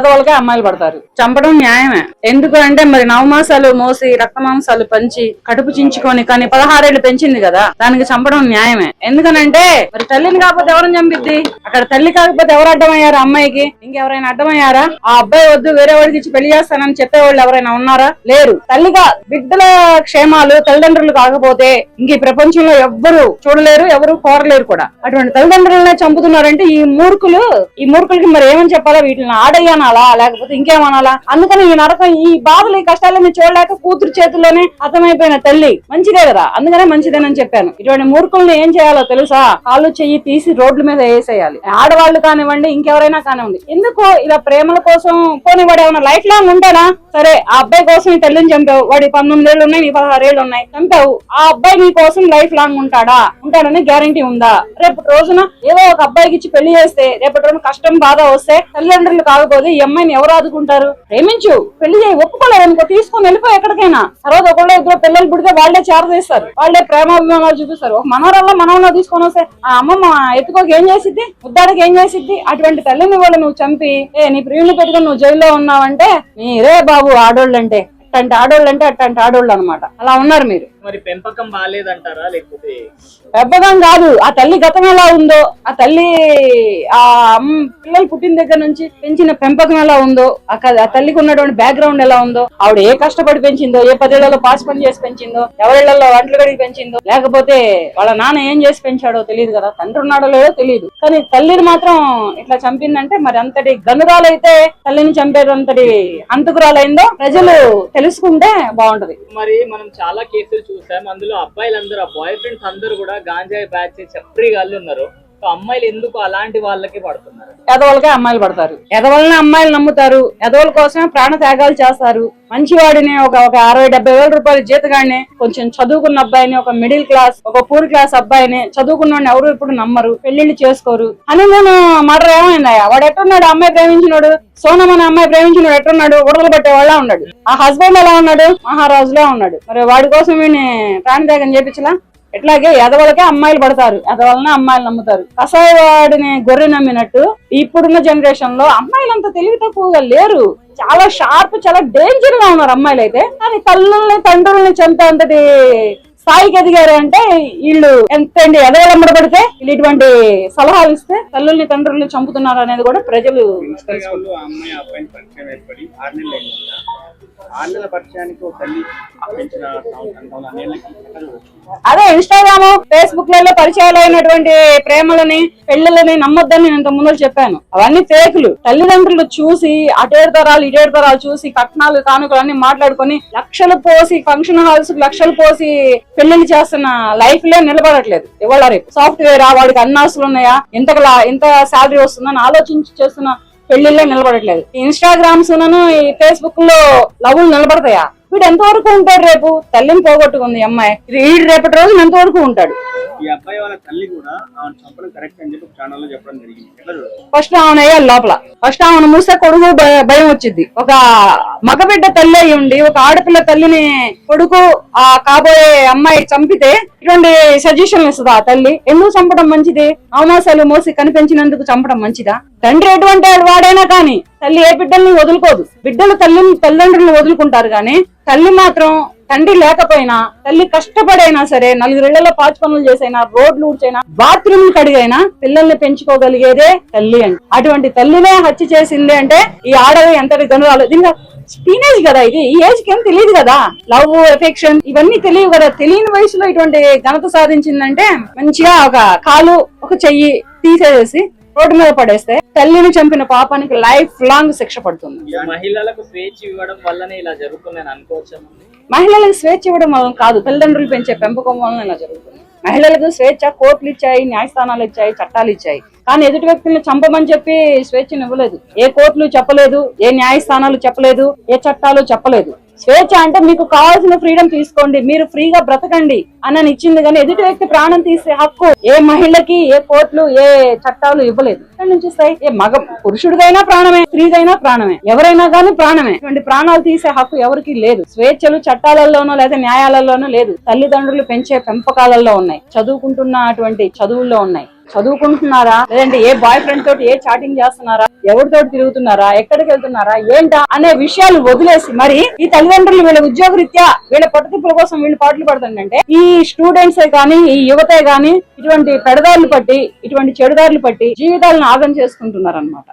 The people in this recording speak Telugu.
పేదవాళ్ళకే అమ్మాయిలు పడతారు. చంపడం న్యాయమే. ఎందుకు అంటే మరి నవమాసాలు మోసి రక్త మాంసాలు పంచి కడుపు చించుకొని కానీ 16 ఏళ్ళు పెంచింది కదా, దానికి చంపడం న్యాయమే. ఎందుకనంటే మరి తల్లిని కాకపోతే ఎవరిని చంపిద్ది? అక్కడ తల్లి కాకపోతే ఎవరు అడ్డమయ్యారు అమ్మాయికి? ఇంకెవరైనా అడ్డమయ్యారా? ఆ అబ్బాయి వద్దు వేరే వాడికి ఇచ్చి పెళ్లి చేస్తానని చెప్పేవాళ్ళు ఎవరైనా ఉన్నారా? లేరు. తల్లిగా బిడ్డల క్షేమాలు తల్లిదండ్రులు కాకపోతే ఇంక ఈ ప్రపంచంలో ఎవ్వరు చూడలేరు, ఎవరు కోరలేరు కూడా. అటువంటి తల్లిదండ్రులనే చంపుతున్నారంటే ఈ మూర్ఖులకి మరి ఏమని చెప్పాలా? వీటిని ఆడయ్యనాలా లేకపోతే ఇంకేమనాలా? అందుకని ఈ నరకం, ఈ బాధలు, ఈ కష్టాలన్నీ చూడలేక కూతురు చేతుల్లోనే అర్థమైపోయిన తల్లి మంచిదే కదా, అందుకనే మంచిదేనని చెప్పాను. ఇటువంటి మూర్ఖుల్ని ఏం చేయాలో తెలుసా? కాళ్ళు చెయ్యి తీసి రోడ్ల మీద వేసేయాలి. ఆడవాళ్ళు కానివ్వండి, ఇంకెవరైనా కానివ్వండి. ఎందుకు ఇలా ప్రేమల కోసం పోనీ వాడు ఏమైనా లైఫ్ లాంగ్ ఉంటాడా? సరే, ఆ అబ్బాయి కోసం ఈ తల్లిని చంపావు, వాడి 19 ఏళ్ళు ఉన్నాయి, నీ 16 ఏళ్ళు ఉన్నాయి, చంపావు. ఆ అబ్బాయి నీ కోసం లైఫ్ లాంగ్ ఉంటాడని గ్యారంటీ ఉందా? రేపు రోజున ఏదో ఒక అబ్బాయికి ఇచ్చి పెళ్లి చేస్తే రేపటి రోజున కష్టం బాధ వస్తే తల్లిదండ్రులు కాకపోతే ఈ అమ్మాయిని ఎవరు ఆదుకుంటారు? ప్రేమించు, పెళ్లి చేయి, ఒప్పుకోలేదు అనుకో, తీసుకొని వెళ్ళిపో ఎక్కడికైనా. తర్వాత ఒకళ్ళు ఇద్దరు పిల్లలు పుడితే వాళ్ళే చేరదీస్తారు, వాళ్ళే ప్రేమాభిమానాలు చూపిస్తారు. ఒక మనవరాల్లో తీసుకొని వస్తే ఆ అమ్మమ్మ ఎత్తుకోకి ఏం చేసిద్ది? ముద్దాడికి ఏం చేసిద్ది? అటువంటి తల్లిని వాళ్ళు నువ్వు చంపి నీ ప్రియుని పెట్టుకుని నువ్వు జైల్లో ఉన్నావంటే మీరే బాబు ఆడోళ్ళు అంటే. అట్లాంటి ఆడోళ్ళు అనమాట. అలా ఉన్నారు మీరు. మరి పెంపకం బాగాలేదంటారా? లేకపోతే పెంపకం కాదు, ఆ తల్లి గతం ఎలా ఉందో, ఆ తల్లి ఆ పిల్లలు పుట్టిన దగ్గర నుంచి పెంచిన పెంపకం ఎలా ఉందో, ఆ తల్లికి ఉన్నటువంటి బ్యాక్గ్రౌండ్ ఎలా ఉందో, ఆవిడ ఏ కష్టపడి పెంచిందో, ఏ 10 ఏళ్లలో పాస్ పని చేసి పెంచిందో, ఎవరిళ్లలో వంటలు గడికి పెంచిందో, లేకపోతే వాళ్ళ నాన్న ఏం చేసి పెంచాడో తెలియదు కదా, తండ్రి ఉన్నాడో లేదో తెలియదు. కానీ తల్లిని మాత్రం ఇట్లా చంపిందంటే మరి అంతటి గనురాలైతే తల్లిని చంపేదంతటి అంతకురాలైందో ప్రజలు తెలుసుకుంటే బాగుంటది. మరి మనం చాలా కేసులు చూసాం, అందులో అబ్బాయిలందరూ, ఆ బాయ్ ఫ్రెండ్స్ అందరూ కూడా గాంజాయి బ్యాచ్ చప్రీ గాళ్ళు ఉన్నారు. అమ్మాయిలు ఎందుకు అలాంటి వాళ్ళకి పడుతున్నారు? ఎదవలకే అమ్మాయిలు పడతారు. ఎదవలనే అమ్మాయిలు నమ్ముతారు, ఎదవల కోసమే ప్రాణ త్యాగాలు చేస్తారు. మంచివాడిని ఒక 60-70 వేల రూపాయల జీతగాడిని, కొంచెం చదువుకున్న అబ్బాయిని, ఒక మిడిల్ క్లాస్, ఒక పూర్ క్లాస్ అబ్బాయిని, చదువుకున్న ఎవరు ఇప్పుడు నమ్మరు, పెళ్లిళ్ళు చేసుకోరు. హనీమూన్ మర్డర్ ఏమైందయ్యా? వాడు ఎట్టున్నాడు? అమ్మాయి ప్రేమించినోడు, సోనం అనే అమ్మాయి ప్రేమించినోడు ఎట్టున్నాడు? ఉడతలు పట్టే వాళ్ళ ఉన్నాడు. ఆ హస్బెండ్ ఎలా ఉన్నాడు? మహారాజులా ఉన్నాడు. మరి వాడి కోసం వీడిని ప్రాణత్యాగం చేపించలా? ఇట్లాగే ఎదవలకే అమ్మాయిలు పడతారు, ఎదవలనే అమ్మాయిలు నమ్ముతారు. కసాయవాడిని గొర్రె నమ్మినట్టు ఇప్పుడున్న జనరేషన్ లో అమ్మాయిలంతా తెలివి తక్కువగా లేరు. చాలా షార్ప్, చాలా డేంజర్ గా ఉన్నారు అమ్మాయిలు అయితే. కానీ తల్లుల్ని తండ్రుల్ని చంపే అంతటి స్థాయికి ఎదిగారు అంటే వీళ్ళు ఎంతండి ఎదవలమ్మడ పడితే వీళ్ళు ఇటువంటి సలహాలు ఇస్తే తల్లుల్ని తండ్రుల్ని చంపుతున్నారు అనేది కూడా ప్రజలు అదే ఇన్స్టాగ్రామ్, ఫేస్బుక్ లలో పరిచయాలు అయినటువంటి ప్రేమలని, పెళ్లిళ్ళని నమ్మొద్దని నేను ఇంత ముందు చెప్పాను. అవన్నీ ఫేకులు. తల్లిదండ్రులు చూసి అటేడు తరాలు చూసి కట్నాలు కానుకలు అన్ని మాట్లాడుకొని లక్షలు పోసి ఫంక్షన్ హాల్స్ లక్షలు పోసి పెళ్లిళ్ళు చేస్తున్న లైఫ్ లే నిలబడట్లేదు. ఇవాళ రేపు సాఫ్ట్వేర్ వాడికి అన్నాసులు ఉన్నాయా, ఇంత శాలరీ వస్తుందని ఆలోచించి చేస్తున్న పెళ్లిళ్ళే నిలబడట్లేదు. ఇన్స్టాగ్రామ్స్ ఈ ఫేస్బుక్ లో లవ్లు నిలబడతాయా? వీడు ఎంతవరకు ఉంటాడు? రేపు తల్లిని పోగొట్టుకుంది అమ్మాయి, వీడు రేపటి రోజున ఎంతవరకు ఉంటాడు? ఈ అబ్బాయి వాళ్ళ తల్లి కూడా చంపడం కరెక్ట్ అని చెప్పి ఛానల్ లో చెప్పడం జరిగింది. ఫస్ట్ ఆమె వేయాలి లోపల. ఫస్ట్ ఆమెను మూస్తే కొడుకు భయం వచ్చింది. ఒక మగబిడ్డ తల్లి అయి ఉండి ఒక ఆడపిల్ల తల్లిని కొడుకు ఆ కాబోయే అమ్మాయి చంపితే ఇటువంటి సజెషన్లు ఇస్తుంది ఆ తల్లి. ఎందుకు చంపడం మంచిది? అవమాసాలు మోసి కనిపించినందుకు చంపడం మంచిదా? తండ్రి ఎటువంటి వాడైనా కానీ తల్లి ఏ బిడ్డల్ని వదులుకోదు. బిడ్డలు తల్లిదండ్రులను వదులుకుంటారు కానీ తల్లి మాత్రం తండ్రి లేకపోయినా, తల్లి కష్టపడైనా సరే, 4 ఏళ్లలో పాచి పనులు చేసైనా, రోడ్లు ఊడ్చైనా, బాత్రూమ్ కడిగైనా పిల్లల్ని పెంచుకోగలిగేదే తల్లి అండి. అటువంటి తల్లినే హత్య చేసింది అంటే ఈ ఆడవి ఎంతటి గనురాలు. దీనికి టీనేజ్ కదా, ఇది ఈ ఏజ్ కి ఏం తెలియదు కదా, లవ్, ఎఫెక్షన్ ఇవన్నీ తెలియదు కదా. తెలియని వయసులో ఇటువంటి ఘనత సాధించిందంటే మంచిగా ఒక కాలు ఒక చెయ్యి తీసేసి రోడ్డు మీద పడేస్తే తల్లిని చంపిన పాపానికి లైఫ్ లాంగ్ శిక్ష పడుతుంది. మహిళలకు స్వేచ్ఛ ఇవ్వడం వల్లనే ఇలా జరుగుతుందని అనుకోవచ్చు. మహిళలకు స్వేచ్ఛ ఇవ్వడం వల్ల కాదు, తల్లిదండ్రులు పెంచే పెంపకం వలన ఇలా జరుగుతుంది. మహిళలకు స్వేచ్ఛ కోర్టులు ఇచ్చాయి, న్యాయస్థానాలు ఇచ్చాయి, చట్టాలు ఇచ్చాయి. కానీ ఎదుటి వ్యక్తుల్ని చంపమని చెప్పి స్వేచ్ఛను ఇవ్వలేదు. ఏ కోర్టులు చెప్పలేదు, ఏ న్యాయస్థానాలు చెప్పలేదు, ఏ చట్టాలు చెప్పలేదు. స్వేచ్ఛ అంటే మీకు కావాల్సిన ఫ్రీడమ్ తీసుకోండి, మీరు ఫ్రీగా బ్రతకండి అని ఇచ్చింది. కానీ ఎదుటి వ్యక్తి ప్రాణం తీసే హక్కు ఏ మహిళకి ఏ కోర్టులు ఏ చట్టాలు ఇవ్వలేదు. ఎక్కడి నుంచి ఇస్తాయి? ఏ పురుషుడిదైనా ప్రాణమే, స్త్రీదైనా ప్రాణమే, ఎవరైనా కానీ ప్రాణమే. ఇటువంటి ప్రాణాలు తీసే హక్కు ఎవరికి లేదు. స్వేచ్ఛలు చట్టాలలోనో లేదా న్యాయాలలోనూ లేదు. తల్లిదండ్రులు పెంచే పెంపకాలలో ఉన్నాయి, చదువుకుంటున్నటువంటి చదువుల్లో ఉన్నాయి. చదువుకుంటున్నారా, లేదంటే ఏ బాయ్ ఫ్రెండ్ తోటి ఏ చాటింగ్ చేస్తున్నారా, ఎవరితో తిరుగుతున్నారా, ఎక్కడికి వెళ్తున్నారా, ఏంటా అనే విషయాలు వదిలేసి మరి ఈ తల్లిదండ్రులు వీళ్ళ ఉద్యోగరీత్యా వీళ్ళ పట్టుదల కోసం వీళ్ళు పాటలు పడుతుందంటే ఈ స్టూడెంట్సే కానీ ఈ యువతే గాని ఇటువంటి పెడదారులు పట్టి ఇటువంటి చెడుదారులు పట్టి జీవితాలను ఆగం చేసుకుంటున్నారు అన్నమాట.